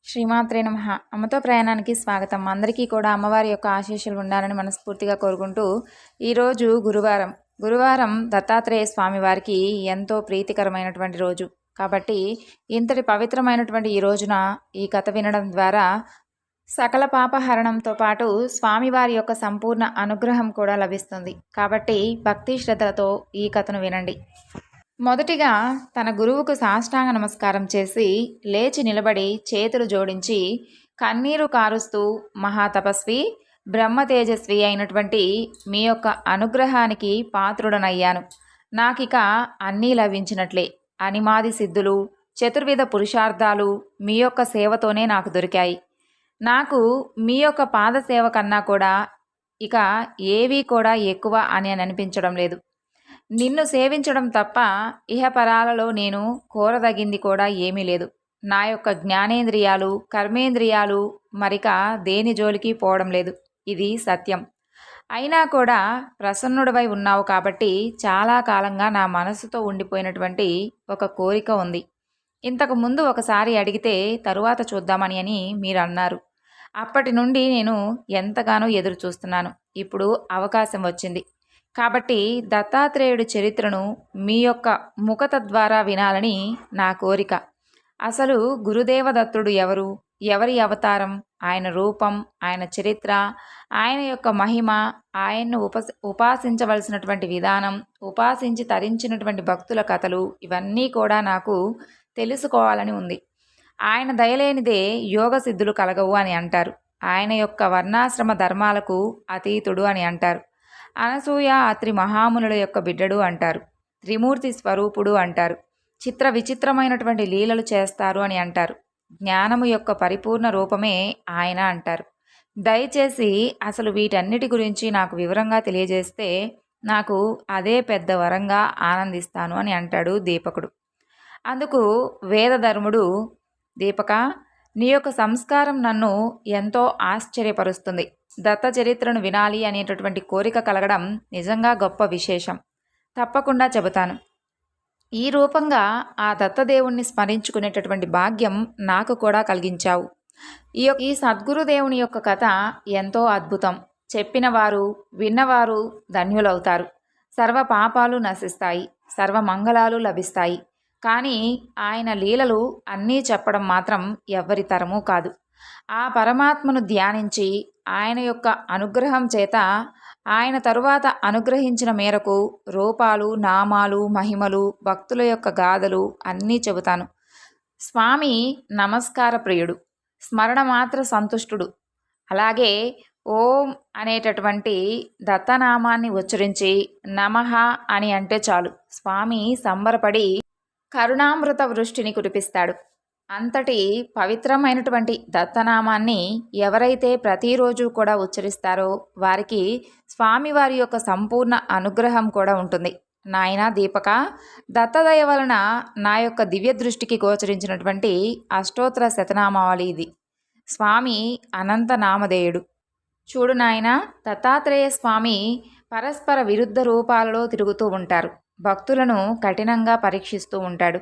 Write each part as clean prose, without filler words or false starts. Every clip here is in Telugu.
శ్రీమాత్రే నమః. అమ్మతో ప్రయాణానికి స్వాగతం. అందరికీ కూడా అమ్మవారి యొక్క ఆశీస్సులు ఉండాలని మనస్ఫూర్తిగా కోరుకుంటూ, ఈరోజు గురువారం దత్తాత్రేయ స్వామి వారికి ఎంతో ప్రీతికరమైనటువంటి రోజు. కాబట్టి ఇంతటి పవిత్రమైనటువంటి ఈ రోజున ఈ కథ వినడం ద్వారా సకల పాపహరణంతో పాటు స్వామివారి యొక్క సంపూర్ణ అనుగ్రహం కూడా లభిస్తుంది. కాబట్టి భక్తి శ్రద్ధలతో ఈ కథను వినండి. మొదటిగా తన గురువుకు సాష్టాంగ నమస్కారం చేసి లేచి నిలబడి చేతులు జోడించి కన్నీరు కారుస్తూ, మహాతపస్వి బ్రహ్మతేజస్వి అయినటువంటి మీ యొక్క అనుగ్రహానికి పాత్రుడనయ్యాను. నాకిక అన్నీ లభించినట్లే. అనిమాది సిద్ధులు, చతుర్విధ పురుషార్థాలు మీ యొక్క సేవతోనే నాకు దొరికాయి. నాకు మీ యొక్క పాదసేవ కన్నా కూడా ఇక ఏవీ కూడా ఎక్కువ అని అనిపించడం లేదు. నిన్ను సేవించడం తప్ప ఇహపరాలలో నేను కోరదగింది కూడా ఏమీ లేదు. నా యొక్క జ్ఞానేంద్రియాలు, కర్మేంద్రియాలు మరిక దేని జోలికి పోవడం లేదు. ఇది సత్యం. అయినా కూడా ప్రసన్నుడివై ఉన్నావు కాబట్టి చాలా కాలంగా నా మనసుతో ఉండిపోయినటువంటి ఒక కోరిక ఉంది. ఇంతకు ముందు ఒకసారి అడిగితే తరువాత చూద్దామని మీరు అన్నారు. అప్పటి నుండి నేను ఎంతగానో ఎదురు చూస్తున్నాను. ఇప్పుడు అవకాశం వచ్చింది. కాబట్టి దత్తాత్రేయుడి చరిత్రను మీ యొక్క ముఖత ద్వారా వినాలని నా కోరిక. అసలు గురుదేవ దత్తుడు ఎవరు, ఎవరి అవతారం, ఆయన రూపం, ఆయన చరిత్ర, ఆయన యొక్క మహిమ, ఆయన్ను ఉపాసించవలసినటువంటి విధానం, ఉపాసించి తరించినటువంటి భక్తుల కథలు, ఇవన్నీ కూడా నాకు తెలుసుకోవాలని ఉంది. ఆయన దయలేనిదే యోగ సిద్ధులు కలగవు అని అంటారు. ఆయన యొక్క వర్ణాశ్రమ ధర్మాలకు అతీతుడు అని అంటారు. అనసూయ అత్రి మహామునుల యొక్క బిడ్డడు అంటారు. త్రిమూర్తి స్వరూపుడు అంటారు. చిత్ర విచిత్రమైనటువంటి లీలలు చేస్తారు అని అంటారు. జ్ఞానము యొక్క పరిపూర్ణ రూపమే ఆయన అంటారు. దయచేసి అసలు వీటన్నిటి గురించి నాకు వివరంగా తెలియజేస్తే నాకు అదే పెద్ద వరంగా ఆనందిస్తాను అని అంటాడు దీపకుడు. అందుకు వేదధర్ముడు, దీపక, నీ యొక్క సంస్కారం నన్ను ఎంతో ఆశ్చర్యపరుస్తుంది. దత్త చరిత్రను వినాలి అనేటటువంటి కోరిక కలగడం నిజంగా గొప్ప విశేషం. తప్పకుండా చెబుతాను. ఈ రూపంగా ఆ దత్తదేవుణ్ణి స్మరించుకునేటటువంటి భాగ్యం నాకు కూడా కలిగించావు. ఈ సద్గురుదేవుని యొక్క కథ ఎంతో అద్భుతం. చెప్పిన వారు, విన్నవారు ధన్యులవుతారు. సర్వ పాపాలు నశిస్తాయి, సర్వ మంగళాలు లభిస్తాయి. కానీ ఆయన లీలలు అన్నీ చెప్పడం మాత్రం ఎవ్వరి తరమూ కాదు. ఆ పరమాత్మను ధ్యానించి ఆయన యొక్క అనుగ్రహం చేత ఆయన తరువాత అనుగ్రహించిన మేరకు రూపాలు, నామాలు, మహిమలు, భక్తుల యొక్క గాథలు అన్నీ చెబుతాను. స్వామి నమస్కార ప్రియుడు, స్మరణ మాత్ర సంతుష్టుడు. అలాగే ఓం అనేటటువంటి దత్తనామాన్ని ఉచ్చరించి నమః అని అంటే చాలు స్వామి సంబరపడి కరుణామృత వృష్టిని కురిపిస్తాడు. అంతటి పవిత్రమైనటువంటి దత్తనామాన్ని ఎవరైతే ప్రతిరోజు కూడా ఉచ్చరిస్తారో వారికి స్వామివారి యొక్క సంపూర్ణ అనుగ్రహం కూడా ఉంటుంది. నాయనా దీపక, దత్తదయ వలన నా యొక్క దివ్య దృష్టికి గోచరించినటువంటి అష్టోత్తర శతనామావళి ఇది. స్వామి అనంత నామధేయుడు. చూడు నాయనా, దత్తాత్రేయ స్వామి పరస్పర విరుద్ధ రూపాలలో తిరుగుతూ ఉంటారు. భక్తులను కఠినంగా పరీక్షిస్తూ ఉంటాడు.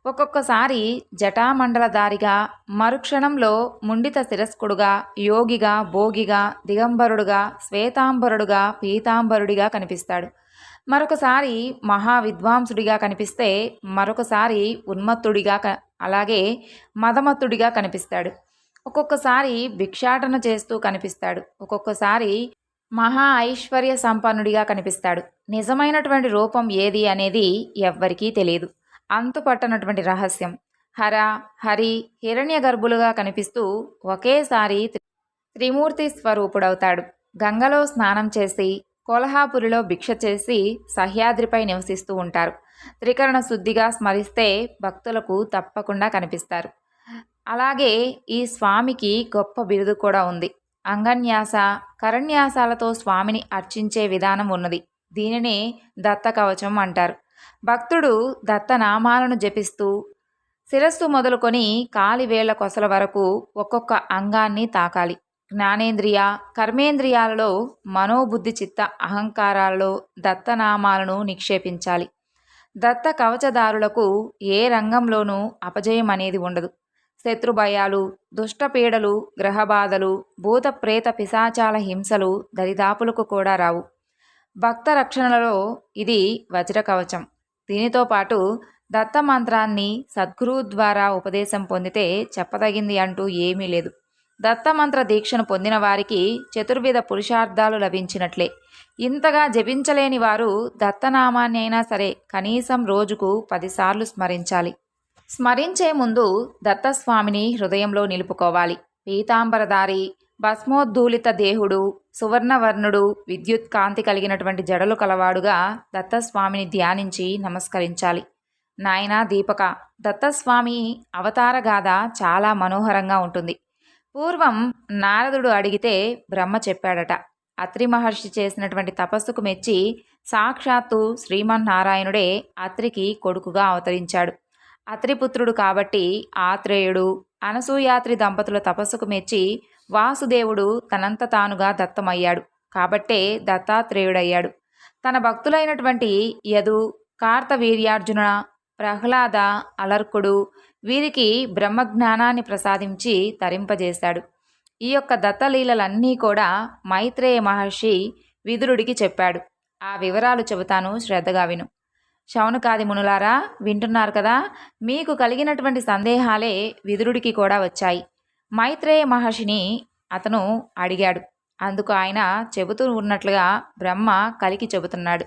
ఒక్కొక్కసారి జటామండలధారిగా, మరుక్షణంలో ముండిత శిరస్కుడుగా, యోగిగా, భోగిగా, దిగంబరుడుగా, శ్వేతాంబరుడుగా, పీతాంబరుడిగా కనిపిస్తాడు. మరొకసారి మహావిద్వాంసుడిగా కనిపిస్తే మరొకసారి ఉన్మత్తుడిగా, అలాగే మదమత్తుడిగా కనిపిస్తాడు. ఒక్కొక్కసారి భిక్షాటన చేస్తూ కనిపిస్తాడు. ఒక్కొక్కసారి మహా ఐశ్వర్య సంపన్నుడిగా కనిపిస్తాడు. నిజమైనటువంటి రూపం ఏది అనేది ఎవ్వరికీ తెలియదు. అంతుపట్టనటువంటి రహస్యం. హరి హిరణ్య గర్భులుగా కనిపిస్తూ ఒకేసారి త్రిమూర్తి స్వరూపుడవుతాడు. గంగలో స్నానం చేసి, కోల్హాపురిలో భిక్ష చేసి సహ్యాద్రిపై నివసిస్తూ ఉంటారు. త్రికరణ శుద్ధిగా స్మరిస్తే భక్తులకు తప్పకుండా కనిపిస్తారు. అలాగే ఈ స్వామికి గొప్ప బిరుదు కూడా ఉంది. అంగన్యాస, కరన్యాసాలతో స్వామిని అర్చించే విధానం ఉన్నది. దీనినే దత్త కవచం అంటారు. భక్తుడు దత్తనామాలను జపిస్తూ శిరస్సు మొదలుకొని కాలివేళ్ల కొసల వరకు ఒక్కొక్క అంగాన్ని తాకాలి. జ్ఞానేంద్రియ, కర్మేంద్రియాలలో, మనోబుద్ధి, చిత్త, అహంకారాలలో దత్తనామాలను నిక్షేపించాలి. దత్త కవచదారులకు ఏ రంగంలోనూ అపజయం అనేది ఉండదు. శత్రుభయాలు, దుష్టపీడలు, గ్రహబాధలు, భూత ప్రేత పిశాచాల హింసలు దరిదాపులకు కూడా రావు. భక్త రక్షణలలో ఇది వజ్రకవచం. దీనితో పాటు దత్తమంత్రాన్ని సద్గురువు ద్వారా ఉపదేశం పొందితే చెప్పదగింది అంటూ ఏమీ లేదు. దత్తమంత్ర దీక్షను పొందిన వారికి చతుర్విధ పురుషార్థాలు లభించినట్లే. ఇంతగా జపించలేని వారు దత్తనామాన్ని అయినా సరే కనీసం రోజుకు 10 సార్లు స్మరించాలి. స్మరించే ముందు దత్తస్వామిని హృదయంలో నిలుపుకోవాలి. పీతాంబరధారి, భస్మోద్ధూలిత దేహుడు, సువర్ణవర్ణుడు, విద్యుత్ కాంతి కలిగినటువంటి జడలు కలవాడుగా దత్తస్వామిని ధ్యానించి నమస్కరించాలి. నాయనా దీపక, దత్తస్వామి అవతార గాథ చాలా మనోహరంగా ఉంటుంది. పూర్వం నారదుడు అడిగితే బ్రహ్మ చెప్పాడట. అత్రి మహర్షి చేసినటువంటి తపస్సుకు మెచ్చి సాక్షాత్తు శ్రీమన్నారాయణుడే అత్రికి కొడుకుగా అవతరించాడు. అత్రిపుత్రుడు కాబట్టి ఆత్రేయుడు, అనసూయాత్రి దంపతుల తపస్సుకు మెచ్చి వాసుదేవుడు తనంత తానుగా దత్తమయ్యాడు కాబట్టే దత్తాత్రేయుడయ్యాడు. తన భక్తులైనటువంటి యదు, కార్తవీర్యార్జున, ప్రహ్లాద, అలర్కుడు వీరికి బ్రహ్మజ్ఞానాన్ని ప్రసాదించి తరింపజేశాడు. ఈ యొక్క దత్తలీలలన్నీ కూడా మైత్రేయ మహర్షి విదురుడికి చెప్పాడు. ఆ వివరాలు చెబుతాను, శ్రద్ధగా విను. శౌనకాది మునులారా, వింటున్నారు కదా. మీకు కలిగినటువంటి సందేహాలే విదురుడికి కూడా వచ్చాయి. మైత్రేయ మహర్షిని అతను అడిగాడు. అందుకు ఆయన చెబుతూ ఉన్నట్లుగా బ్రహ్మ కలికి చెబుతున్నాడు.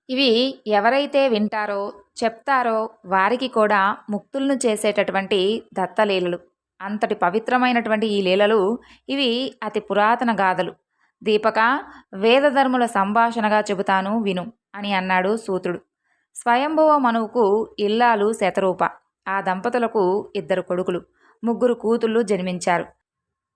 ఇవి ఎవరైతే వింటారో చెప్తారో వారికి కూడా ముక్తులను చేసేటటువంటి దత్తలీలలు. అంతటి పవిత్రమైనటువంటి ఈ లీలలు ఇవి అతి పురాతన గాథలు. దీపక, వేదధర్ముల సంభాషణగా చెబుతాను విను అని అన్నాడు సూతుడు. స్వయంభువ మనువుకు ఇల్లాలు శతరూప. ఆ దంపతులకు 2 కొడుకులు, 3 కూతుళ్ళు జన్మించారు.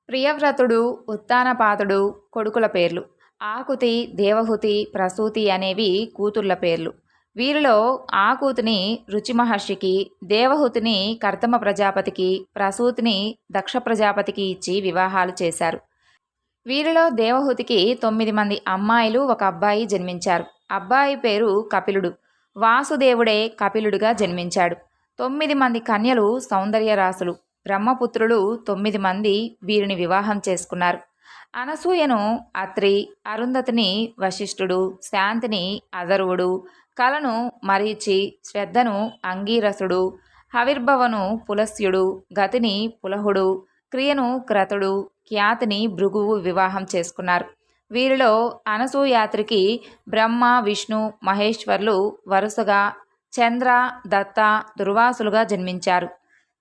ప్రియవ్రతుడు, ఉత్తానపాదుడు కొడుకుల పేర్లు. ఆకుతి, దేవహుతి, ప్రసూతి అనేవి కూతుళ్ళ పేర్లు. వీరిలో ఆకూతిని రుచి మహర్షికి, దేవహుతిని కర్దమ ప్రజాపతికి, ప్రసూతిని దక్ష ప్రజాపతికి ఇచ్చి వివాహాలు చేశారు. వీరిలో దేవహుతికి 9 మంది అమ్మాయిలు, 1 అబ్బాయి జన్మించారు. అబ్బాయి పేరు కపిలుడు. వాసుదేవుడే కపిలుడిగా జన్మించాడు. 9 మంది కన్యలు సౌందర్యరాశులు. బ్రహ్మపుత్రులు 9 మంది వీరిని వివాహం చేసుకున్నారు. అనసూయను అత్రి, అరుంధతిని వశిష్ఠుడు, శాంతిని అధర్వుడు, కలను మరీచి, శ్రద్ధను అంగీరసుడు, హవిర్భవను పులస్యుడు, గతిని పులహుడు, క్రియను క్రతుడు, ఖ్యాతిని భృగువు వివాహం చేసుకున్నారు. వీరిలో అనసూయాత్రికి బ్రహ్మ, విష్ణు, మహేశ్వర్లు వరుసగా చంద్ర, దత్త, దుర్వాసులుగా జన్మించారు.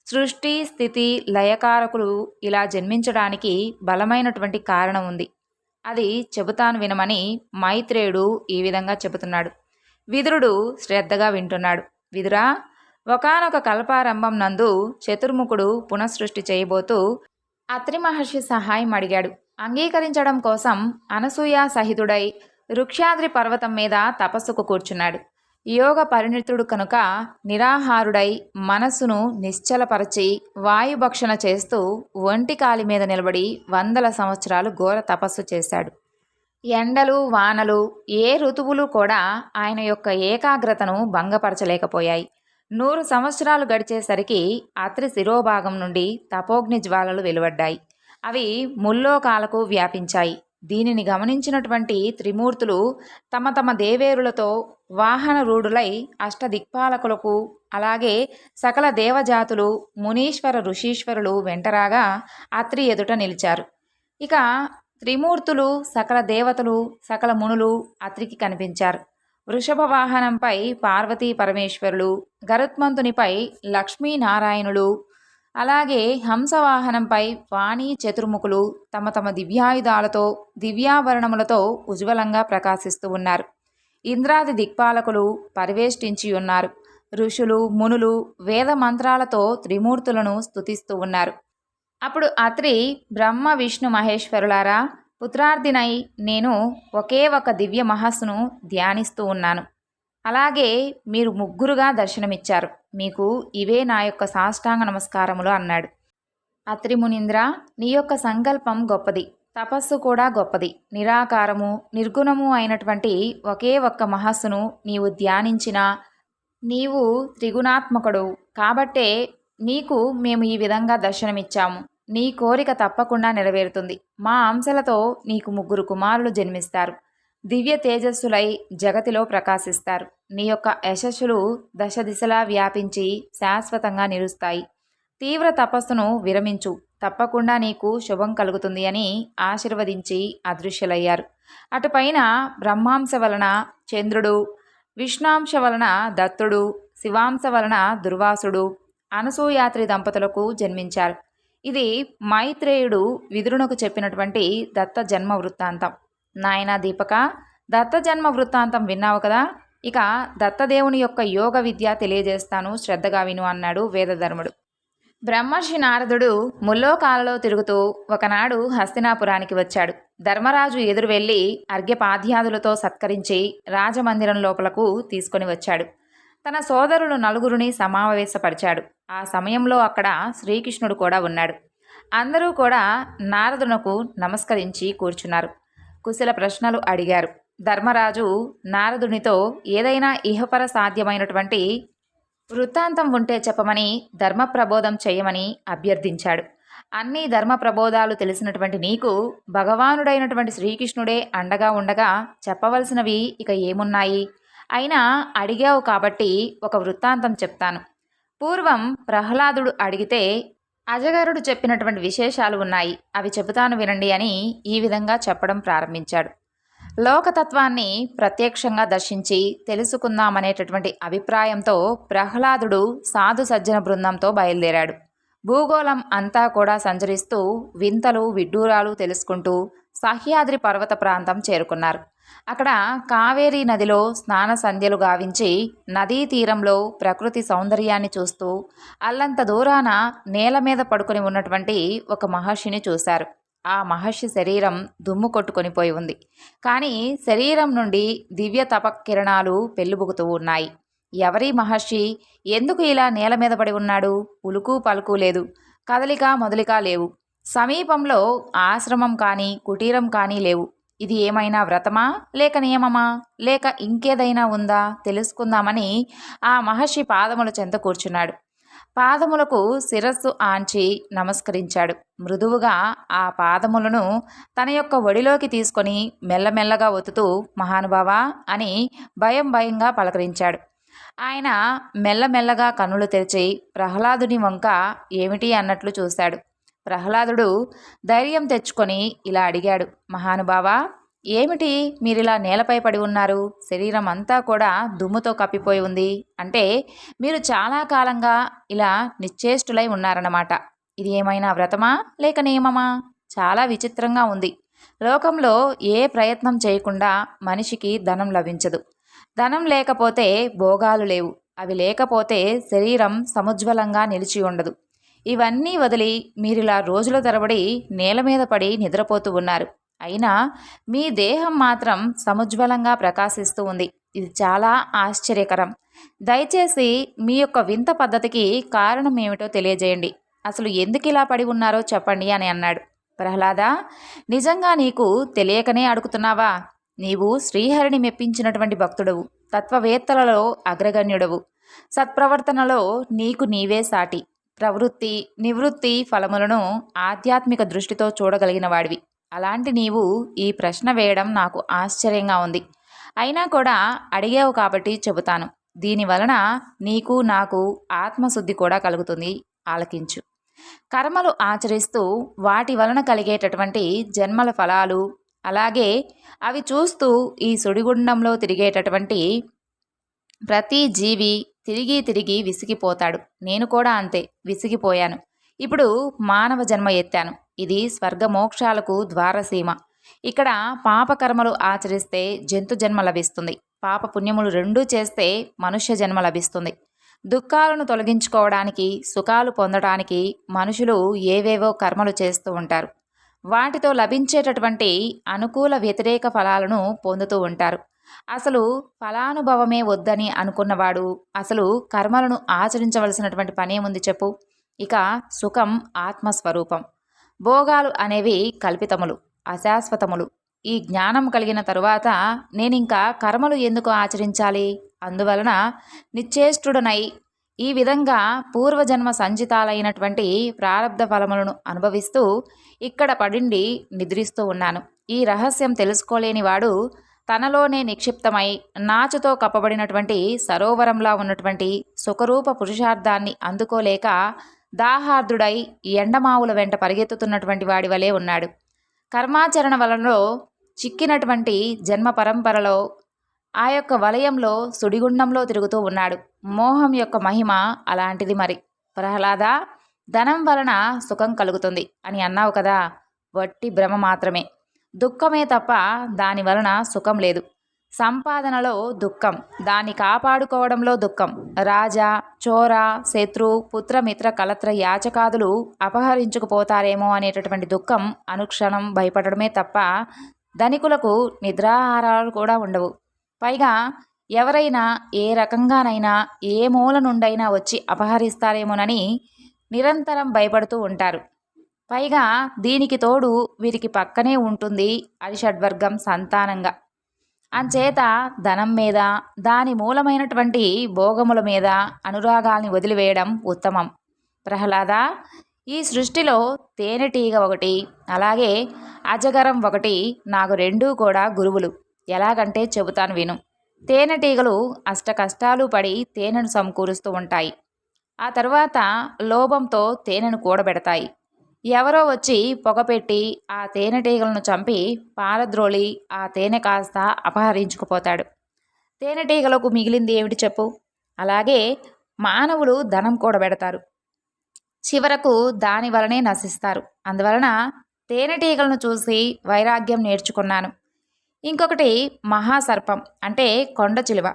సృష్టి, స్థితి, లయకారకులు ఇలా జన్మించడానికి బలమైనటువంటి కారణం ఉంది. అది చెబుతాను వినమని మైత్రేయుడు ఈ విధంగా చెబుతున్నాడు. విదురుడు శ్రద్ధగా వింటున్నాడు. విదురా, ఒకానొక కల్పారంభం నందు చతుర్ముఖుడు పునఃసృష్టి చేయబోతూ అత్రి మహర్షి సహాయం అడిగాడు. అంగీకరించడం కోసం అనసూయ సహితుడై వృక్షాద్రి పర్వతం మీద తపస్సుకు కూర్చున్నాడు. యోగ పరిణితుడు కనుక నిరాహారుడై మనస్సును నిశ్చలపరచి వాయుభక్షణ చేస్తూ ఒంటి కాలి మీద నిలబడి 100 సంవత్సరాలు ఘోర తపస్సు చేశాడు. ఎండలు, వానలు, ఏ ఋతువులు కూడా ఆయన యొక్క ఏకాగ్రతను భంగపరచలేకపోయాయి. 100 సంవత్సరాలు గడిచేసరికి అత్రి శిరోభాగం నుండి తపోగ్ని జ్వాలలు వెలువడ్డాయి. అవి ముల్లోకాలకు వ్యాపించాయి. దీనిని గమనించినటువంటి త్రిమూర్తులు తమ తమ దేవేరులతో వాహన రూఢులై అష్టదిక్పాలకులకు, అలాగే సకల దేవజాతులు, మునీశ్వర ఋషీశ్వరులు వెంటరాగా అత్రి ఎదుట నిలిచారు. ఇక త్రిమూర్తులు, సకల దేవతలు, సకల మునులు అత్రికి కనిపించారు. వృషభ వాహనంపై పార్వతీ పరమేశ్వరులు, గరుత్మంతునిపై లక్ష్మీనారాయణులు, అలాగే హంసవాహనంపై వాణి చతుర్ముఖులు తమ తమ దివ్యాయుధాలతో, దివ్యాభరణములతో ఉజ్వలంగా ప్రకాశిస్తూ ఉన్నారు. ఇంద్రాది దిక్పాలకులు పరివేష్టించి ఉన్నారు. ఋషులు, మునులు వేద మంత్రాలతో త్రిమూర్తులను స్తుతిస్తూ ఉన్నారు. అప్పుడు అత్రి, బ్రహ్మ, విష్ణు, మహేశ్వరులారా, పుత్రార్థినై నేను ఒకే ఒక దివ్య మహస్సును ధ్యానిస్తూ ఉన్నాను. అలాగే మీరు 3గా దర్శనమిచ్చారు. మీకు ఇవే నా యొక్క సాష్టాంగ నమస్కారములు అన్నాడు. అత్రి మునీంద్ర, నీ యొక్క సంకల్పం గొప్పది, తపస్సు కూడా గొప్పది. నిరాకారము, నిర్గుణము అయినటువంటి ఒకే ఒక్క మహస్సును నీవు ధ్యానించినా నీవు త్రిగుణాత్మకుడు కాబట్టే నీకు మేము ఈ విధంగా దర్శనమిచ్చాము. నీ కోరిక తప్పకుండా నెరవేరుతుంది. మా అంశలతో నీకు 3 కుమారులు జన్మిస్తారు. దివ్య తేజస్సులై జగతిలో ప్రకాశిస్తారు. నీ యొక్క యశస్సులు దశ దిశలా వ్యాపించి శాశ్వతంగా నిలుస్తాయి. తీవ్ర తపస్సును విరమించు. తప్పకుండా నీకు శుభం కలుగుతుంది అని ఆశీర్వదించి అదృశ్యులయ్యారు. అటుపైన బ్రహ్మాంశ వలన చంద్రుడు, విష్ణాంశ వలన దత్తుడు, శివాంశ వలన దుర్వాసుడు అనసూయాత్రి దంపతులకు జన్మించారు. ఇది మైత్రేయుడు విదురునకు చెప్పినటువంటి దత్త జన్మ వృత్తాంతం. నాయనా దీపక, దత్త జన్మ వృత్తాంతం విన్నావు కదా. ఇక దత్తదేవుని యొక్క యోగ విద్య తెలియజేస్తాను, శ్రద్ధగా విను అన్నాడు వేదధర్ముడు. బ్రహ్మర్షి నారదుడు ముల్లోకాలలో తిరుగుతూ ఒకనాడు హస్తినాపురానికి వచ్చాడు. ధర్మరాజు ఎదురు వెళ్ళి అర్ఘ్యపాద్యాదులతో సత్కరించి రాజమందిరం లోపలకు తీసుకొని వచ్చాడు. తన సోదరులు 4గురిని సమావేశపరిచాడు. ఆ సమయంలో అక్కడ శ్రీకృష్ణుడు కూడా ఉన్నాడు. అందరూ కూడా నారదునకు నమస్కరించి కూర్చున్నారు. కుశల ప్రశ్నలు అడిగారు. ధర్మరాజు నారదునితో ఏదైనా ఇహపర సాధ్యమైనటువంటి వృత్తాంతం ఉంటే చెప్పమని, ధర్మ ప్రబోధం చేయమని అభ్యర్థించాడు. అన్ని ధర్మ ప్రబోధాలు తెలిసినటువంటి నీకు భగవానుడైనటువంటి శ్రీకృష్ణుడే అండగా ఉండగా చెప్పవలసినవి ఇక ఏమున్నాయి? అయినా అడిగావు కాబట్టి ఒక వృత్తాంతం చెప్తాను. పూర్వం ప్రహ్లాదుడు అడిగితే అజగరుడు చెప్పినటువంటి విశేషాలు ఉన్నాయి, అవి చెబుతాను వినండి అని ఈ విధంగా చెప్పడం ప్రారంభించాడు. లోకతత్వాన్ని ప్రత్యక్షంగా దర్శించి తెలుసుకుందామనేటటువంటి అభిప్రాయంతో ప్రహ్లాదుడు సాధు సజ్జన బృందంతో బయలుదేరాడు. భూగోళం అంతా కూడా సంచరిస్తూ వింతలు విడ్డూరాలు తెలుసుకుంటూ సహ్యాద్రి పర్వత ప్రాంతం చేరుకున్నారు. అక్కడ కావేరీ నదిలో స్నాన సంధ్యలు గావించి నదీ తీరంలో ప్రకృతి సౌందర్యాన్ని చూస్తూ అల్లంత దూరాన నేల మీద పడుకొని ఉన్నటువంటి ఒక మహర్షిని చూశారు. ఆ మహర్షి శరీరం దుమ్ము కొట్టుకొని పోయి ఉంది. కానీ శరీరం నుండి దివ్య తపకిరణాలు పెళ్ళుబుకుతూ ఉన్నాయి. ఎవరి మహర్షి? ఎందుకు ఇలా నేల మీద పడి ఉన్నాడు? ఉలుకు పలుకు లేదు, కదలిక మొదలిక లేవు. సమీపంలో ఆశ్రమం కానీ కుటీరం కానీ లేవు. ఇది ఏమైనా వ్రతమా లేక నియమమా లేక ఇంకేదైనా ఉందా తెలుసుకుందామని ఆ మహర్షి పాదముల చెంత కూర్చున్నాడు. పాదములకు శిరస్సు ఆంచి నమస్కరించాడు. మృదువుగా ఆ పాదములను తన యొక్క ఒడిలోకి తీసుకొని మెల్లమెల్లగా ఒత్తుతూ మహానుభావా అని భయంగా పలకరించాడు. ఆయన మెల్లమెల్లగా కన్నులు తెరిచి ప్రహ్లాదుని వంక ఏమిటి అన్నట్లు చూశాడు. ప్రహ్లాదుడు ధైర్యం తెచ్చుకొని ఇలా అడిగాడు, మహానుభావా, ఏమిటి మీరిలా నేలపై పడి ఉన్నారు? శరీరం అంతా కూడా దుమ్ముతో కప్పిపోయి ఉంది. అంటే మీరు చాలా కాలంగా ఇలా నిశ్చేష్టులై ఉన్నారన్నమాట. ఇది ఏమైనా వ్రతమా లేక నియమమా? చాలా విచిత్రంగా ఉంది. లోకంలో ఏ ప్రయత్నం చేయకుండా మనిషికి ధనం లభించదు. ధనం లేకపోతే భోగాలు లేవు. అవి లేకపోతే శరీరం సముజ్వలంగా నిలిచి ఉండదు. ఇవన్నీ వదిలి మీరిలా రోజుల తరబడి నేల మీద పడి నిద్రపోతూ ఉన్నారు. అయినా మీ దేహం మాత్రం సముజ్వలంగా ప్రకాశిస్తూ ఉంది. ఇది చాలా ఆశ్చర్యకరం. దయచేసి మీ యొక్క వింత పద్ధతికి కారణం ఏమిటో తెలియజేయండి. అసలు ఎందుకు ఇలా పడి ఉన్నారో చెప్పండి అని అన్నాడు. ప్రహ్లాద, నిజంగా నీకు తెలియకనే అడుగుతున్నావా? నీవు శ్రీహరిని మెప్పించినటువంటి భక్తుడవు, తత్వవేత్తలలో అగ్రగణ్యుడవు. సత్ప్రవర్తనలో నీకు నీవే సాటి. ప్రవృత్తి నివృత్తి ఫలములను ఆధ్యాత్మిక దృష్టితో చూడగలిగిన వాడివి. అలాంటి నీవు ఈ ప్రశ్న వేయడం నాకు ఆశ్చర్యంగా ఉంది. అయినా కూడా అడిగావు కాబట్టి చెబుతాను. దీనివలన నీకు నాకు ఆత్మశుద్ధి కూడా కలుగుతుంది. ఆలకించు. కర్మలు ఆచరిస్తూ వాటి వలన కలిగేటటువంటి జన్మల ఫలాలు, అలాగే అవి చూస్తూ ఈ సుడిగుండంలో తిరిగేటటువంటి ప్రతి జీవి తిరిగి విసిగిపోతాడు. నేను కూడా అంతే, విసిగిపోయాను. ఇప్పుడు మానవ జన్మ ఎత్తాను. ఇది స్వర్గమోక్షాలకు ద్వారసీమ. ఇక్కడ పాపకర్మలు ఆచరిస్తే జంతు జన్మ లభిస్తుంది. పాప పుణ్యములు రెండూ చేస్తే మనుష్య జన్మ లభిస్తుంది. దుఃఖాలను తొలగించుకోవడానికి, సుఖాలు పొందడానికి మనుషులు ఏవేవో కర్మలు చేస్తూ ఉంటారు. వాటితో లభించేటటువంటి అనుకూల వ్యతిరేక ఫలాలను పొందుతూ ఉంటారు. అసలు ఫలానుభవమే వద్దని అనుకున్నవాడు అసలు కర్మలను ఆచరించవలసినటువంటి పనేముంది చెప్పు? ఇక సుఖం ఆత్మస్వరూపం. భోగాలు అనేవి కల్పితములు, అశాశ్వతములు. ఈ జ్ఞానం కలిగిన తరువాత నేనింకా కర్మలు ఎందుకు ఆచరించాలి? అందువలన నిశ్చేష్టుడనై ఈ విధంగా పూర్వజన్మ సంచితాలైనటువంటి ప్రారబ్ధ ఫలములను అనుభవిస్తూ ఇక్కడ పడిండి నిద్రిస్తూ ఉన్నాను. ఈ రహస్యం తెలుసుకోలేని వాడు తనలోనే నిక్షిప్తమై నాచుతో కప్పబడినటువంటి సరోవరంలా ఉన్నటువంటి సుఖరూప పురుషార్థాన్ని అందుకోలేక దాహార్దుడై ఎండమావుల వెంట పరిగెత్తుతున్నటువంటి వాడి వలె ఉన్నాడు. కర్మాచరణ వలలో చిక్కినటువంటి జన్మ పరంపరలో ఆ యొక్క వలయంలో సుడిగుండంలో తిరుగుతూ ఉన్నాడు. మోహం యొక్క మహిమ అలాంటిది. మరి ప్రహ్లాద, ధనం వలన సుఖం కలుగుతుంది అని అన్నావు కదా, వట్టి భ్రమ మాత్రమే. దుఃఖమే తప్ప దాని వలన సుఖం లేదు. సంపాదనలో దుఃఖం, దాన్ని కాపాడుకోవడంలో దుఃఖం. రాజా, చోర, శత్రు, పుత్రమిత్ర కలత్ర యాచకాదులు అపహరించుకుపోతారేమో అనేటటువంటి దుఃఖం అనుక్షణం భయపడడమే తప్ప ధనికులకు నిద్రాహారాలు కూడా ఉండవు. పైగా ఎవరైనా ఏ రకంగానైనా ఏ మూల నుండైనా వచ్చి అపహరిస్తారేమోనని నిరంతరం భయపడుతూ ఉంటారు. పైగా దీనికి తోడు వీరికి పక్కనే ఉంటుంది అరిషడ్వర్గం సంతానంగా. అంచేత ధనం మీద, దాని మూలమైనటువంటి భోగముల మీద అనురాగాల్ని వదిలివేయడం ఉత్తమం. ప్రహ్లాద, ఈ సృష్టిలో తేనెటీగ ఒకటి, అలాగే అజగరం ఒకటి, నాకు రెండూ కూడా గురువులు. ఎలాగంటే చెబుతాను విను. తేనెటీగలు అష్ట కష్టాలు పడి తేనెను సమకూరుస్తూ ఉంటాయి. ఆ తర్వాత లోభంతో తేనెను కూడబెడతాయి. ఎవరో వచ్చి పొగపెట్టి ఆ తేనెటీగలను చంపి పారద్రోలి ఆ తేనె కాస్త అపహరించుకుపోతాడు. తేనెటీగలకు మిగిలింది ఏమిటి చెప్పు? అలాగే మానవులు ధనం కూడబెడతారు, చివరకు దాని వలనే నశిస్తారు. అందువలన తేనెటీగలను చూసి వైరాగ్యం నేర్చుకున్నాను. ఇంకొకటి మహాసర్పం అంటే కొండ చిలువ.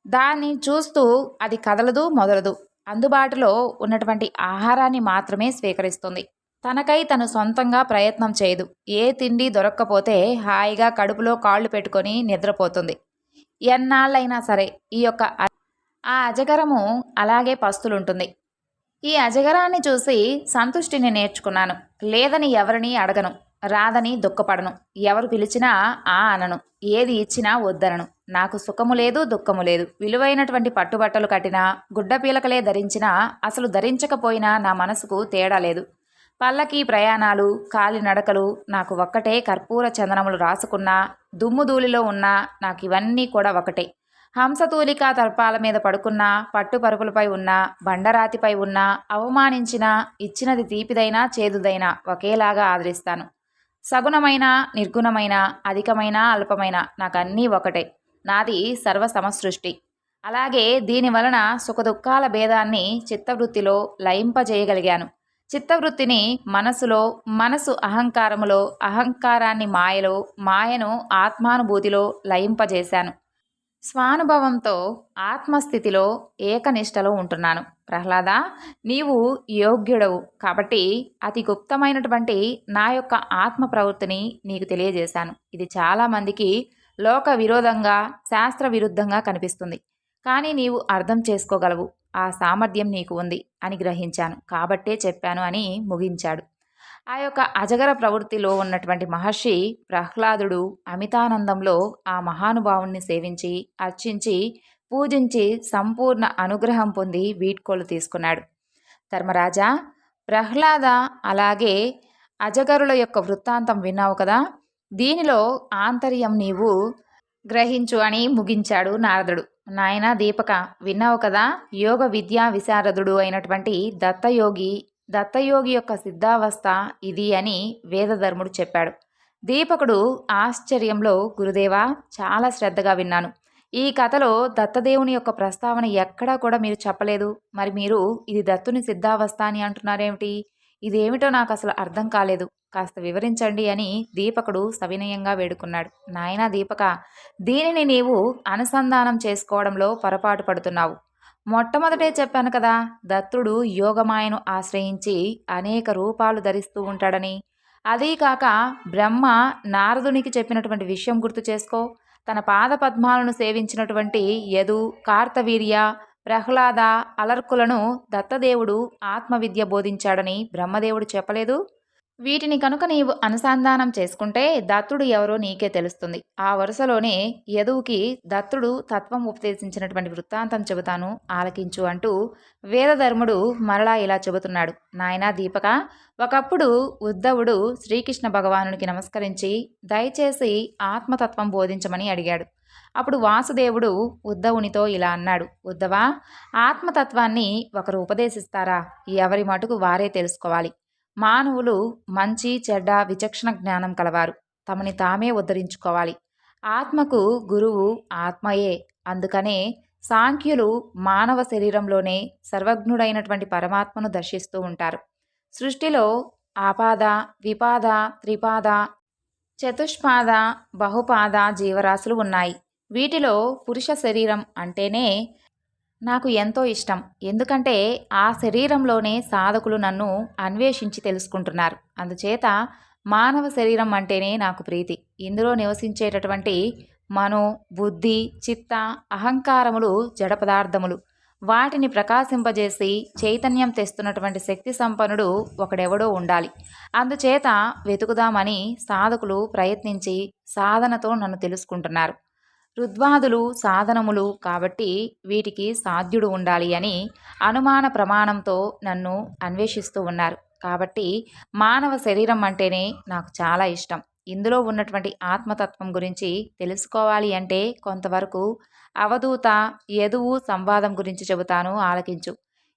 దాన్ని చూస్తూ అది కదలదు, మొదలదు. అందుబాటులో ఉన్నటువంటి ఆహారాన్ని మాత్రమే స్వీకరిస్తుంది. తనకై తను సొంతంగా ప్రయత్నం చేయదు. ఏ తిండి దొరక్కపోతే హాయిగా కడుపులో కాళ్ళు పెట్టుకొని నిద్రపోతుంది. ఎన్నాళ్ళైనా సరే ఈ యొక్క ఆ అజగరము అలాగే పస్తులుంటుంది. ఈ అజగరాన్ని చూసి సంతుష్టిని నేర్చుకున్నాను. లేదని ఎవరిని అడగను, రాదని దుఃఖపడను. ఎవరు పిలిచినా ఆ అనను, ఏది ఇచ్చినా వద్దనను. నాకు సుఖము లేదు, దుఃఖము లేదు. విలువైనటువంటి పట్టుబట్టలు కట్టినా, గుడ్డపీలకలే ధరించినా, అసలు ధరించకపోయినా నా మనసుకు తేడా లేదు. పల్లకి ప్రయాణాలు, కాలినడకలు నాకు ఒక్కటే. కర్పూర చందనములు రాసుకున్నా, దుమ్ముధూళిలో ఉన్నా నాకు ఇవన్నీ కూడా ఒకటే. హంసతూలికా తర్పాల మీద పడుకున్నా, పట్టుపరుపులపై ఉన్నా, బండరాతిపై ఉన్నా, అవమానించినా, ఇచ్చినది తీపిదైనా చేదుదైనా ఒకేలాగా ఆదరిస్తాను. సగుణమైన, నిర్గుణమైన, అధికమైన, అల్పమైన నాకన్నీ ఒకటే. నాది సర్వసమసృష్టి. అలాగే దీనివలన సుఖదుఖాల భేదాన్ని చిత్తవృత్తిలో లయింపజేయగలిగాను. చిత్తవృత్తిని మనసులో, మనసు అహంకారములో, అహంకారాన్ని మాయలో, మాయను ఆత్మానుభూతిలో లయింపజేశాను. స్వానుభవంతో ఆత్మస్థితిలో ఏకనిష్టలో ఉంటున్నాను. ప్రహ్లాద, నీవు యోగ్యుడవు కాబట్టి అతి గుప్తమైనటువంటి నా యొక్క ఆత్మ ప్రవృత్తిని నీకు తెలియజేశాను. ఇది చాలామందికి లోక విరోధంగా, శాస్త్ర విరుద్ధంగా కనిపిస్తుంది. కానీ నీవు అర్థం చేసుకోగలవు. ఆ సామర్థ్యం నీకు ఉంది అని గ్రహించాను కాబట్టే చెప్పాను అని ముగించాడు. ఆ యొక్క అజగర ప్రవృత్తిలో ఉన్నటువంటి మహర్షి ప్రహ్లాదుడు అమితానందంలో ఆ మహానుభావుణ్ణి సేవించి, అర్చించి, పూజించి సంపూర్ణ అనుగ్రహం పొంది వీడ్కోలు తీసుకున్నాడు. ధర్మరాజా, ప్రహ్లాద అలాగే అజగరుల యొక్క వృత్తాంతం విన్నావు కదా, దీనిలో ఆంతర్యం నీవు గ్రహించు అని ముగించాడు నారదుడు. నాయనా దీపక, విన్నావు కదా, యోగ విద్యా విశారదుడు అయినటువంటి దత్తయోగి యొక్క సిద్ధావస్థ ఇది అని వేదధర్ముడు చెప్పాడు. దీపకుడు ఆశ్చర్యంలో, గురుదేవా చాలా శ్రద్ధగా విన్నాను. ఈ కథలో దత్తదేవుని యొక్క ప్రస్తావన ఎక్కడా కూడా మీరు చెప్పలేదు. మరి మీరు ఇది దత్తుని సిద్ధావస్థ అని అంటున్నారేమిటి? ఇదేమిటో నాకు అసలు అర్థం కాలేదు, కాస్త వివరించండి అని దీపకుడు సవినయంగా వేడుకున్నాడు. నాయనా దీపక, దీనిని నీవు అనుసంధానం చేసుకోవడంలో పొరపాటు పడుతున్నావు. మొట్టమొదటే చెప్పాను కదా, దత్తుడు యోగమాయను ఆశ్రయించి అనేక రూపాలు ధరిస్తూ ఉంటాడని. అదీ కాక బ్రహ్మ నారదునికి చెప్పినటువంటి విషయం గుర్తు చేసుకో. తన పాద పద్మాలను సేవించినటువంటి యదు, కార్తవీర్య, ప్రహ్లాద, అలర్కులను దత్తదేవుడు ఆత్మవిద్య బోధించాడని బ్రహ్మదేవుడు చెప్పలేదు. వీటిని కనుక నీవు అనుసంధానం చేసుకుంటే దత్తుడు ఎవరో నీకే తెలుస్తుంది. ఆ వరుసలోనే యదువుకి దత్తుడు తత్వం ఉపదేశించినటువంటి వృత్తాంతం చెబుతాను ఆలకించు అంటూ వేదధర్ముడు మరలా ఇలా చెబుతున్నాడు. నాయనా దీపక, ఒకప్పుడు ఉద్ధవుడు శ్రీకృష్ణ భగవానునికి నమస్కరించి దయచేసి ఆత్మతత్వం బోధించమని అడిగాడు. అప్పుడు వాసుదేవుడు ఉద్ధవునితో ఇలా అన్నాడు. ఉద్ధవా, ఆత్మతత్వాన్ని ఒకరు ఉపదేశిస్తారా? ఎవరి మటుకు వారే తెలుసుకోవాలి. మానవులు మంచి చెడ్డ విచక్షణ జ్ఞానం కలవారు. తమని తామే ఉద్ధరించుకోవాలి. ఆత్మకు గురువు ఆత్మయే. అందుకనే సాంఖ్యులు మానవ శరీరంలోనే సర్వజ్ఞుడైనటువంటి పరమాత్మను దర్శిస్తూ ఉంటారు. సృష్టిలో ఆపాద, విపాద, త్రిపాద, చతుష్పాద, బహుపాద జీవరాశులు ఉన్నాయి. వీటిలో పురుష శరీరం అంటేనే నాకు ఎంతో ఇష్టం. ఎందుకంటే ఆ శరీరంలోనే సాధకులు నన్ను అన్వేషించి తెలుసుకుంటున్నారు. అందుచేత మానవ శరీరం అంటేనే నాకు ప్రీతి. ఇందులో నివసించేటటువంటి మనో, బుద్ధి, చిత్త, అహంకారములు జడ పదార్థములు. వాటిని ప్రకాశింపజేసి చైతన్యం తెస్తున్నటువంటి శక్తి సంపన్నుడు ఒకడెవడో ఉండాలి. అందుచేత వెతుకుదామని సాధకులు ప్రయత్నించి సాధనతో నన్ను తెలుసుకుంటున్నారు. రుద్వాదులు సాధనములు కాబట్టి వీటికి సాధ్యుడు ఉండాలి అని అనుమాన ప్రమాణంతో నన్ను అన్వేషిస్తూ ఉన్నారు. కాబట్టి మానవ శరీరం అంటేనే నాకు చాలా ఇష్టం. ఇందులో ఉన్నటువంటి ఆత్మతత్వం గురించి తెలుసుకోవాలి అంటే కొంతవరకు అవధూత యదువు సంవాదం గురించి చెబుతాను ఆలకించు.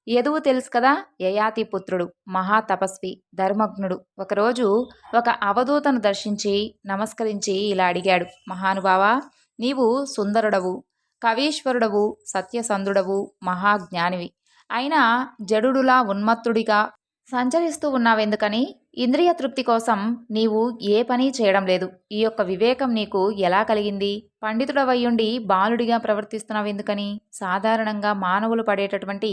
యదువు తెలుసు కదా, యయాతి పుత్రుడు, మహాతపస్వి, ధర్మజ్ఞుడు. ఒకరోజు ఒక అవధూతను దర్శించి నమస్కరించి ఇలా అడిగాడు. మహానుభావా, నీవు సుందరుడవు, కవీశ్వరుడవు, సత్యసంధుడవు, మహాజ్ఞానివి. అయినా జడుడులా ఉన్మత్తుడిగా సంచరిస్తూ ఉన్నావెందుకని? ఇంద్రియ తృప్తి కోసం నీవు ఏ పని చేయడం లేదు. ఈ యొక్క వివేకం నీకు ఎలా కలిగింది? పండితుడవయ్యుండి బాలుడిగా ప్రవర్తిస్తున్నావెందుకని? సాధారణంగా మానవులు పడేటటువంటి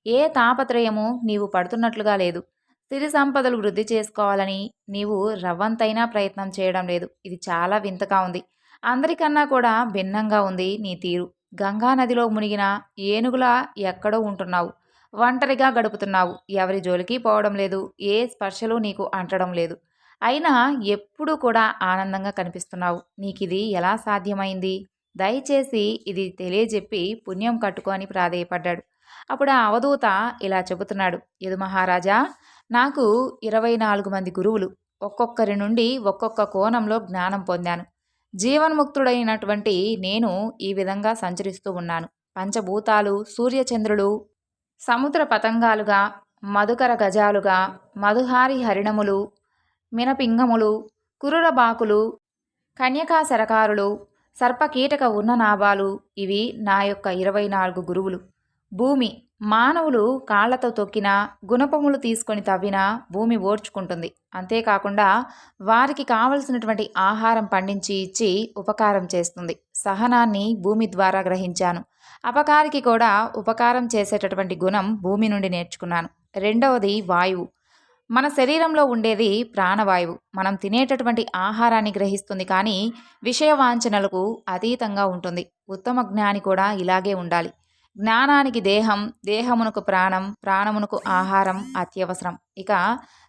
ఏ తాపత్రయము నీవు పడుతున్నట్లుగా లేదు. సిరి సంపదలు వృద్ధి చేసుకోవాలని నీవు రవ్వంతైనా ప్రయత్నం చేయడం లేదు. ఇది చాలా వింతగా ఉంది. అందరికన్నా కూడా భిన్నంగా ఉంది నీ తీరు. గంగా నదిలో మునిగిన ఏనుగులా ఎక్కడో ఉంటున్నావు. ఒంటరిగా గడుపుతున్నావు. ఎవరి జోలికి పోవడం లేదు. ఏ స్పర్శలు నీకు అంటడం లేదు. అయినా ఎప్పుడూ కూడా ఆనందంగా కనిపిస్తున్నావు. నీకిది ఎలా సాధ్యమైంది? దయచేసి ఇది తెలియజెప్పి పుణ్యం కట్టుకో అని ప్రాధేయపడ్డాడు. అప్పుడు ఆ అవధూత ఇలా చెబుతున్నాడు. యదు మహారాజా, నాకు 24 మంది గురువులు. ఒక్కొక్కరి నుండి ఒక్కొక్క కోణంలో జ్ఞానం పొందాను. జీవన్ముక్తుడైనటువంటి నేను ఈ విధంగా సంచరిస్తూ ఉన్నాను. పంచభూతాలు, సూర్యచంద్రులు, సముద్ర పతంగాలుగా, మధుకర గజాలుగా, మధుహారి హరిణములు, మినపింగములు, కురురబాకులు, కన్యకా శరకారులు, సర్పకీటక ఉన్ననాభాలు, ఇవి నా యొక్క 24 గురువులు. భూమి మానవులు కాళ్లతో తొక్కినా, గుణపములు తీసుకొని తవ్వినా భూమి ఓర్చుకుంటుంది. అంతేకాకుండా వారికి కావలసినటువంటి ఆహారం పండించి ఇచ్చి ఉపకారం చేస్తుంది. సహనాన్ని భూమి ద్వారా గ్రహించాను. అపకారికి కూడా ఉపకారం చేసేటటువంటి గుణం భూమి నుండి నేర్చుకున్నాను. రెండవది వాయువు. మన శరీరంలో ఉండేది ప్రాణవాయువు. మనం తినేటటువంటి ఆహారాన్ని గ్రహిస్తుంది, కానీ విషయవాంఛనలకు అతీతంగా ఉంటుంది. ఉత్తమ జ్ఞాని కూడా ఇలాగే ఉండాలి. జ్ఞానానికి దేహం, దేహమునకు ప్రాణం, ప్రాణమునకు ఆహారం అత్యవసరం. ఇక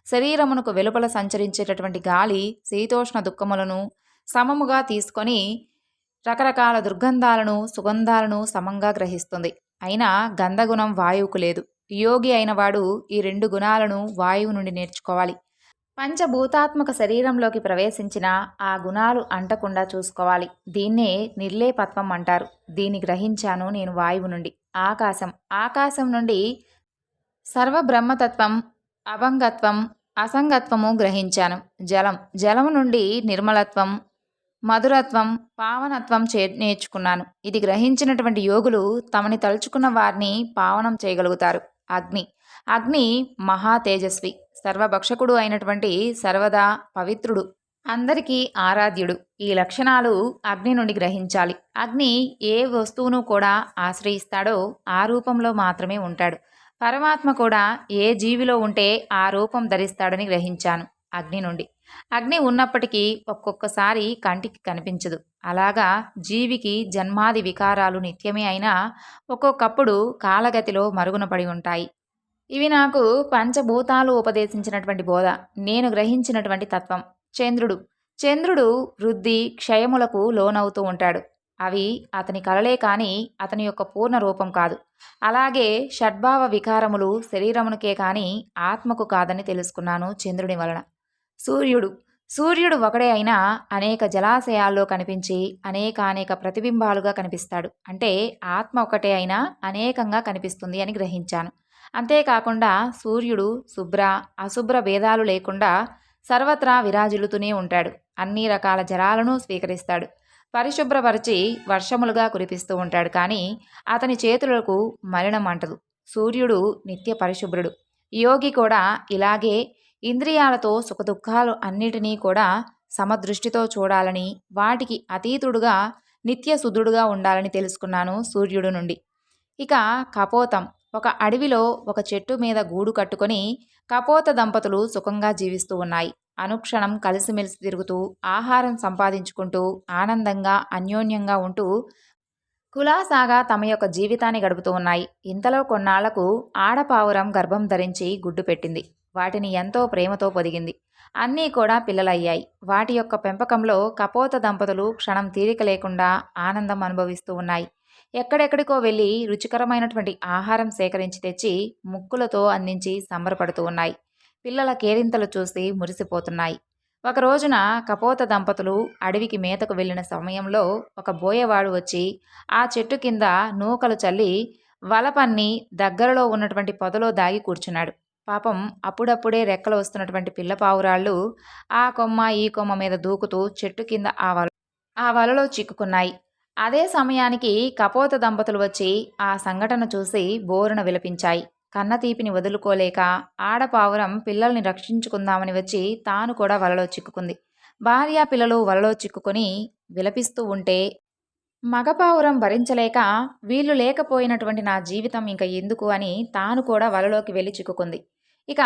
శరీరమునకు వెలుపల సంచరించేటటువంటి గాలి శీతోష్ణ దుఃఖములను సమముగా తీసుకొని రకరకాల దుర్గంధాలను, సుగంధాలను సమంగా గ్రహిస్తుంది. అయినా గంధగుణం వాయువుకు లేదు. యోగి అయినవాడు ఈ 2 గుణాలను వాయువు నుండి నేర్చుకోవాలి. పంచభూతాత్మక శరీరంలోకి ప్రవేశించిన ఆ గుణాలు అంటకుండా చూసుకోవాలి. దీన్నే నిర్లేపత్వం అంటారు. దీన్ని గ్రహించాను నేను వాయువు నుండి. ఆకాశం నుండి సర్వబ్రహ్మతత్వం, అభంగత్వం, అసంగత్వము గ్రహించాను. జలము నుండి నిర్మలత్వం, మధురత్వం, పావనత్వం నేర్చుకున్నాను. ఇది గ్రహించినటువంటి యోగులు తమని తలుచుకున్న వారిని పావనం చేయగలుగుతారు. అగ్ని మహా తేజస్వి, సర్వభక్షకుడు అయినటువంటి సర్వదా పవిత్రుడు, అందరికీ ఆరాధ్యుడు. ఈ లక్షణాలు అగ్ని నుండి గ్రహించాలి. అగ్ని ఏ వస్తువును కూడా ఆశ్రయిస్తాడో ఆ రూపంలో మాత్రమే ఉంటాడు. పరమాత్మ కూడా ఏ జీవిలో ఉంటే ఆ రూపం ధరిస్తాడని గ్రహించాను అగ్ని నుండి. అగ్ని ఉన్నప్పటికీ ఒక్కొక్కసారి కంటికి కనిపించదు. అలాగా జీవికి జన్మాది వికారాలు నిత్యమే అయినా ఒక్కొక్కప్పుడు కాలగతిలో మరుగున పడి ఉంటాయి. ఇవి నాకు పంచభూతాలు ఉపదేశించినటువంటి బోధ. నేను గ్రహించినటువంటి తత్వం. చంద్రుడు. చంద్రుడు వృద్ధి, క్షయములకు లోనవుతూ ఉంటాడు. అవి అతని కలలే కాని అతని యొక్క పూర్ణ రూపం కాదు. అలాగే షడ్భావ వికారములు శరీరమునకే కాని ఆత్మకు కాదని తెలుసుకున్నాను చంద్రుని వలన. సూర్యుడు. సూర్యుడు ఒకడే అయినా అనేక జలాశయాల్లో కనిపించి అనేకానేక ప్రతిబింబాలుగా కనిపిస్తాడు. అంటే ఆత్మ ఒకటే అయినా అనేకంగా కనిపిస్తుంది అని గ్రహించాను. అంతేకాకుండా సూర్యుడు శుభ్ర, అశుభ్ర భేదాలు లేకుండా సర్వత్రా విరాజిల్లుతూనే ఉంటాడు. అన్ని రకాల జలాలను స్వీకరిస్తాడు. పరిశుభ్రపరిచి వర్షములుగా కురిపిస్తూ ఉంటాడు. కానీ అతని చేతులకు మలినం అంటదు. సూర్యుడు నిత్య పరిశుభ్రుడు. యోగి కూడా ఇలాగే ఇంద్రియాలతో సుఖదుఖాలు అన్నిటినీ కూడా సమదృష్టితో చూడాలని, వాటికి అతీతుడుగా నిత్య శుద్ధుడుగా ఉండాలని తెలుసుకున్నాను సూర్యుడు నుండి. ఇక కపోతం. ఒక అడవిలో ఒక చెట్టు మీద గూడు కట్టుకొని కపోత దంపతులు సుఖంగా జీవిస్తూ ఉన్నాయి. అనుక్షణం కలిసిమెలిసి తిరుగుతూ ఆహారం సంపాదించుకుంటూ ఆనందంగా అన్యోన్యంగా ఉంటూ కులాసాగా తమ యొక్క జీవితాన్ని గడుపుతూ ఉన్నాయి. ఇంతలో కొన్నాళ్లకు ఆడపావురం గర్భం ధరించి గుడ్డు పెట్టింది. వాటిని ఎంతో ప్రేమతో పొదిగింది. అన్నీ కూడా పిల్లలయ్యాయి. వాటి యొక్క పెంపకంలో కపోత దంపతులు క్షణం తీరిక లేకుండా ఆనందం అనుభవిస్తూ ఉన్నాయి. ఎక్కడెక్కడికో వెళ్ళి రుచికరమైనటువంటి ఆహారం సేకరించి తెచ్చి ముక్కులతో అందించి సంబరపడుతూ ఉన్నాయి. పిల్లల కేరింతలు చూసి మురిసిపోతున్నాయి. ఒక రోజున కపోత దంపతులు అడవికి మేతకు వెళ్ళిన సమయంలో ఒక బోయవాడు వచ్చి ఆ చెట్టు కింద నూకలు చల్లి వలపన్ని దగ్గరలో ఉన్నటువంటి పొదలో దాగి కూర్చున్నాడు. పాపం అప్పుడప్పుడే రెక్కలు వస్తున్నటువంటి పిల్ల పావురాళ్ళు ఆ కొమ్మ ఈ కొమ్మ మీద దూకుతూ చెట్టు కింద ఆ వలలో చిక్కుకున్నాయి. అదే సమయానికి కపోత దంపతులు వచ్చి ఆ సంఘటన చూసి బోరున విలపించాయి. కన్నతీపిని వదులుకోలేక ఆడపావురం పిల్లల్ని రక్షించుకుందామని వచ్చి తాను కూడా వలలో చిక్కుకుంది. భార్య పిల్లలు వలలో చిక్కుకొని విలపిస్తూ ఉంటే మగపావురం భరించలేక వీళ్ళు లేకపోయినటువంటి నా జీవితం ఇంక ఎందుకు అని తాను కూడా వలలోకి వెళ్ళి చిక్కుకుంది. ఇక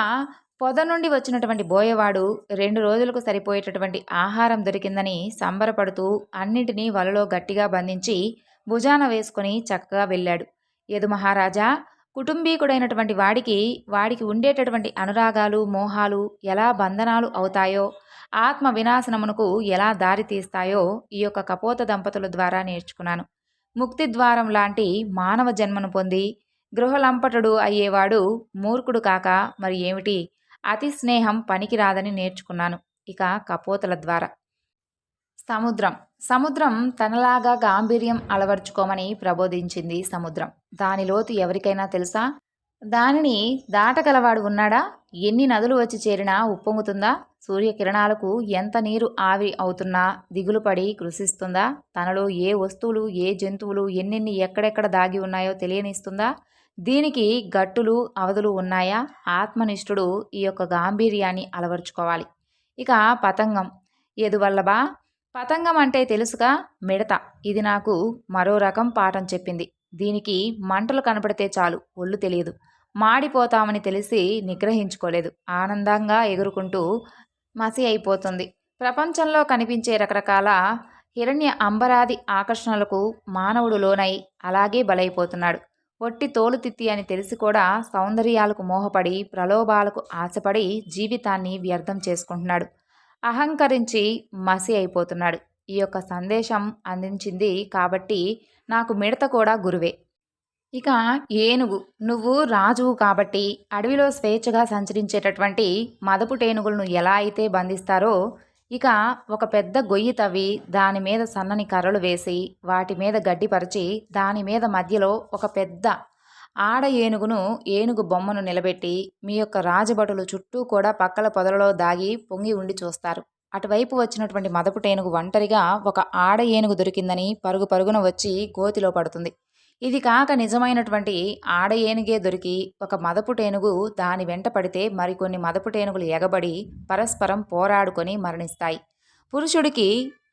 పొద నుండి వచ్చినటువంటి బోయవాడు 2 రోజులకు సరిపోయేటటువంటి ఆహారం దొరికిందని సంబరపడుతూ అన్నింటినీ వలలో గట్టిగా బంధించి భుజాన వేసుకుని చక్కగా వెళ్ళాడు. యదు మహారాజా, కుటుంబీకుడైనటువంటి వాడికి ఉండేటటువంటి అనురాగాలు మోహాలు ఎలా బంధనాలు అవుతాయో, ఆత్మ వినాశనమునకు ఎలా దారి తీస్తాయో ఈ యొక్క కపోత దంపతుల ద్వారా నేర్చుకున్నాను. ముక్తిద్వారం లాంటి మానవ జన్మను పొంది గృహలంపటుడు అయ్యేవాడు మూర్ఖుడు కాక మరి ఏమిటి? అతి స్నేహం పనికిరాదని నేర్చుకున్నాను ఇక కపోతల ద్వారా. సముద్రం. సముద్రం తనలాగా గాంభీర్యం అలవర్చుకోమని ప్రబోధించింది సముద్రం. దాని లోతు ఎవరికైనా తెలుసా? దానిని దాటగలవాడు ఉన్నాడా? ఎన్ని నదులు వచ్చి చేరినా ఉప్పొంగుతుందా? సూర్యకిరణాలకు ఎంత నీరు ఆవిరి అవుతున్నా దిగులుపడి కృషిస్తుందా? తనలో ఏ వస్తువులు ఏ జంతువులు ఎన్నెన్ని ఎక్కడెక్కడ దాగి ఉన్నాయో తెలియనిస్తుందా? దీనికి గట్టులు అవధులు ఉన్నాయా? ఆత్మనిష్ఠుడు ఈ యొక్క గాంభీర్యాన్ని అలవర్చుకోవాలి. ఇక పతంగం. ఎదువల్లబా, పతంగం అంటే తెలుసుగా, మిడత. ఇది నాకు మరో రకం పాఠం చెప్పింది. దీనికి మంటలు కనపడితే చాలు, ఒళ్ళు తెలియదు. మాడిపోతామని తెలిసి నిగ్రహించుకోలేదు. ఆనందంగా ఎగురుకుంటూ మసి అయిపోతుంది. ప్రపంచంలో కనిపించే రకరకాల హిరణ్య అంబరాది ఆకర్షణలకు మానవుడు లోనై అలాగే బలైపోతున్నాడు. ఒట్టి తోలుతిత్తి అని తెలిసి కూడా సౌందర్యాలకు మోహపడి ప్రలోభాలకు ఆశపడి జీవితాన్ని వ్యర్థం చేసుకుంటున్నాడు. అహంకరించి మసి అయిపోతున్నాడు. ఈ యొక్క సందేశం అందించింది కాబట్టి నాకు మిడత కూడా గురువే. ఇక ఏనుగు. నువ్వు రాజువు కాబట్టి అడవిలో స్వేచ్ఛగా సంచరించేటటువంటి మదపుటేనుగులను ఎలా అయితే బంధిస్తారో, ఇక ఒక పెద్ద గొయ్యి తవ్వి దాని మీద సన్నని కర్రలు వేసి వాటి మీద గడ్డిపరిచి దాని మీద మధ్యలో ఒక పెద్ద ఆడ ఏనుగు బొమ్మను నిలబెట్టి మీ యొక్క రాజభటులు చుట్టూ కూడా పక్కల పొదలలో దాగి పొంగి ఉండి చూస్తారు. అటువైపు వచ్చినటువంటి మదపుటేనుగు ఒంటరిగా ఒక ఆడ ఏనుగు దొరికిందని పరుగు పరుగున వచ్చి గోతిలో పడుతుంది. ఇది కాక నిజమైనటువంటి ఆడ ఏనుగే దొరికి ఒక మదపుటేనుగు దాని వెంట పడితే మరికొన్ని మదపుటేనుగులు ఎగబడి పరస్పరం పోరాడుకొని మరణిస్తాయి. పురుషుడికి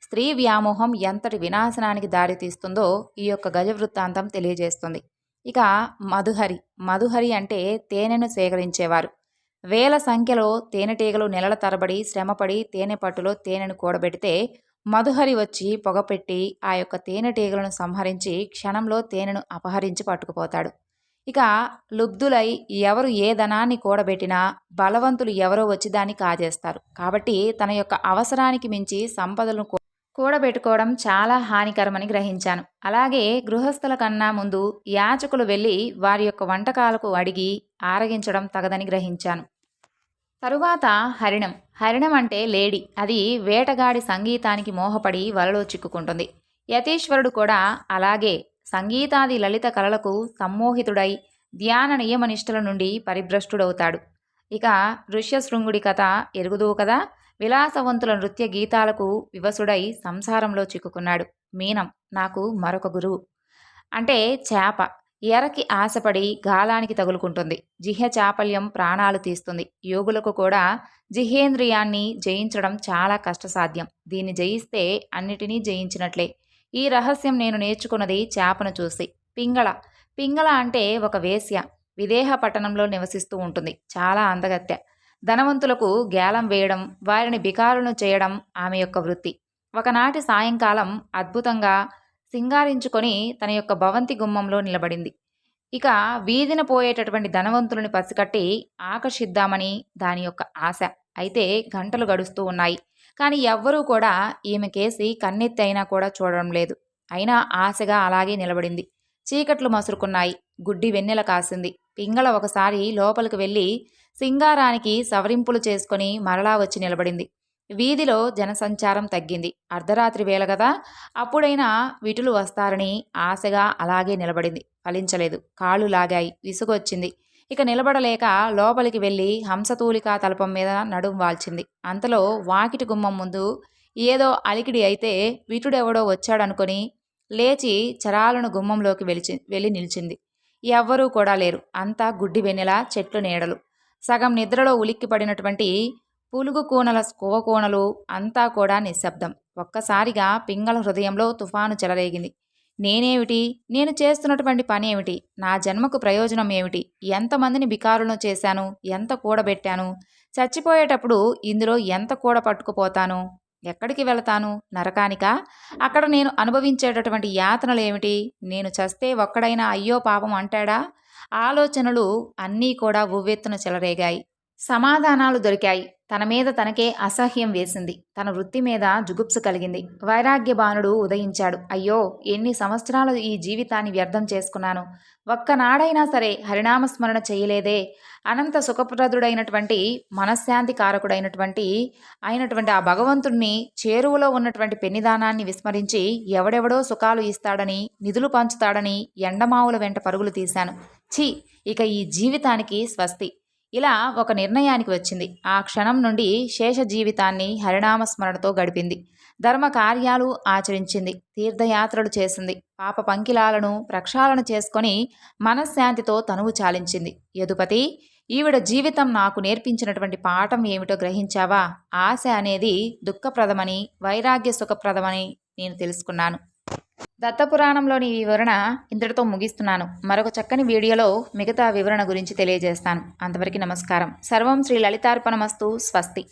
స్త్రీ వ్యామోహం ఎంతటి వినాశనానికి దారితీస్తుందో ఈ యొక్క గజవృత్తాంతం తెలియజేస్తుంది. ఇక మధుహరి అంటే తేనెను సేకరించేవారు. వేల సంఖ్యలో తేనెటీగలు నెలల తరబడి శ్రమపడి తేనె పట్టులో తేనెను కూడబెడితే మధుహరి వచ్చి పొగపెట్టి ఆ యొక్క తేనెటీగలను సంహరించి క్షణంలో తేనెను అపహరించి పట్టుకుపోతాడు. ఇక లుబ్ధులై ఎవరు ఏ ధనాన్ని కూడబెట్టినా బలవంతులు ఎవరో వచ్చి దాన్ని కాజేస్తారు. కాబట్టి తన యొక్క అవసరానికి మించి సంపదలను కూడబెట్టుకోవడం చాలా హానికరమని గ్రహించాను. అలాగే గృహస్థుల కన్నా ముందు యాచకులు వెళ్ళి వారి యొక్క వంటకాలకు అడిగి ఆరగించడం తగదని గ్రహించాను. తరువాత హరిణం. హరిణం అంటే లేడి. అది వేటగాడి సంగీతానికి మోహపడి వలలో చిక్కుకుంటుంది. యతీశ్వరుడు కూడా అలాగే సంగీతాది లలిత కళలకు సమ్మోహితుడై ధ్యాన నియమనిష్టల నుండి పరిభ్రష్టుడవుతాడు. ఇక ఋష్యశృంగుడి కథ ఎరుగుదువు కదా. విలాసవంతుల నృత్య గీతాలకు వివసుడై సంసారంలో చిక్కుకున్నాడు. మీనం నాకు మరొక గురువు. అంటే చేప ఎరకి ఆశపడి గాలానికి తగులుకుంటుంది. జిహ్య చాపల్యం ప్రాణాలు తీస్తుంది. యోగులకు కూడా జిహేంద్రియాన్ని జయించడం చాలా కష్టసాధ్యం. దీన్ని జయిస్తే అన్నిటినీ జయించినట్లే. ఈ రహస్యం నేను నేర్చుకున్నది చేపను చూసి. పింగళ. పింగళ అంటే ఒక వేశ్య. విదేహ పట్టణంలో నివసిస్తూ ఉంటుంది. చాలా అందగత్తె. ధనవంతులకు గేలం వేయడం, వారిని బికారులను చేయడం ఆమె యొక్క వృత్తి. ఒకనాటి సాయంకాలం అద్భుతంగా సింగారించుకొని తన యొక్క భవంతి గుమ్మంలో నిలబడింది. ఇక వీధిన పోయేటటువంటి ధనవంతులని పసికట్టి ఆకర్షిద్దామని దాని యొక్క ఆశ. అయితే గంటలు గడుస్తూ ఉన్నాయి. కానీ ఎవ్వరూ కూడా ఈమెకేసి కన్నెత్తి అయినా కూడా చూడడం లేదు. అయినా ఆశగా అలాగే నిలబడింది. చీకట్లు మసురుకున్నాయి. గుడ్డి వెన్నెల కాసింది. పింగళ ఒకసారి లోపలికి వెళ్ళి సింగారానికి సవరింపులు చేసుకొని మరలా వచ్చి నిలబడింది. వీధిలో జనసంచారం తగ్గింది. అర్ధరాత్రి వేళ కదా, అప్పుడైనా విటులు వస్తారని ఆశగా అలాగే నిలబడింది. ఫలించలేదు. కాళ్ళు లాగాయి. విసుగొచ్చింది. ఇక నిలబడలేక లోపలికి వెళ్ళి హంసతూలికా తలపం మీద నడుం వాల్చింది. అంతలో వాకిటి గుమ్మం ముందు ఏదో అలికిడి అయితే విటుడెవడో వచ్చాడనుకొని లేచి చరాలను గుమ్మంలోకి వెళ్ళి నిలిచింది. ఎవ్వరూ కూడా లేరు. అంతా గుడ్డి వెన్నెల, చెట్లు నీడలు. సగం నిద్రలో ఉలిక్కి పడినటువంటి పులుగు కూనల కోవకోనలు అంతా కూడా నిశ్శబ్దం. ఒక్కసారిగా పింగళ హృదయంలో తుఫాను చెలరేగింది. నేనేమిటి? నేను చేస్తున్నటువంటి పని ఏమిటి? నా జన్మకు ప్రయోజనం ఏమిటి? ఎంతమందిని బికారులను చేశాను? ఎంత కూడబెట్టాను? చచ్చిపోయేటప్పుడు ఇందులో ఎంత కూడ పట్టుకుపోతాను? ఎక్కడికి వెళతాను? నరకానికా? అక్కడ నేను అనుభవించేటటువంటి యాతనలు ఏమిటి? నేను చస్తే ఒక్కడైనా అయ్యో పాపం అంటాడా? ఆలోచనలు అన్నీ కూడా ఉవ్వెత్తున చెలరేగాయి. సమాధానాలు దొరికాయి. తన మీద తనకే అసహ్యం వేసింది. తన వృత్తి మీద జుగుప్సు కలిగింది. వైరాగ్యబానుడు ఉదయించాడు. అయ్యో, ఎన్ని సంవత్సరాలు ఈ జీవితాన్ని వ్యర్థం చేసుకున్నాను. ఒక్కనాడైనా సరే హరినామస్మరణ చేయలేదే. అనంత సుఖప్రదుడైనటువంటి మనశ్శాంతి కారకుడైనటువంటి ఆ భగవంతుణ్ణి, చేరువలో ఉన్నటువంటి పెన్నిదానాన్ని విస్మరించి ఎవడెవడో సుఖాలు ఇస్తాడని, నిధులు పంచుతాడని ఎండమావుల వెంట పరుగులు తీశాను. ఛీ, ఇక ఈ జీవితానికి స్వస్తి. ఇలా ఒక నిర్ణయానికి వచ్చింది. ఆ క్షణం నుండి శేష జీవితాన్ని హరినామస్మరణతో గడిపింది. ధర్మ కార్యాలు ఆచరించింది. తీర్థయాత్రలు చేసింది. పాప పంకిలాలను ప్రక్షాళన చేసుకొని మనశ్శాంతితో తనువు చాలించింది. యదుపతి, ఈవిడ జీవితం నాకు నేర్పించినటువంటి పాఠం ఏమిటో గ్రహించావా? ఆశ అనేది దుఃఖప్రదమని, వైరాగ్య సుఖప్రదమని నేను తెలుసుకున్నాను. దత్తపురాణంలోని ఈ వివరణ ఇంతటితో ముగిస్తున్నాను. మరొక చక్కని వీడియోలో మిగతా వివరణ గురించి తెలియజేస్తాను. అంతవరకు నమస్కారం. సర్వం శ్రీ లలితార్పణమస్తు. స్వస్తి.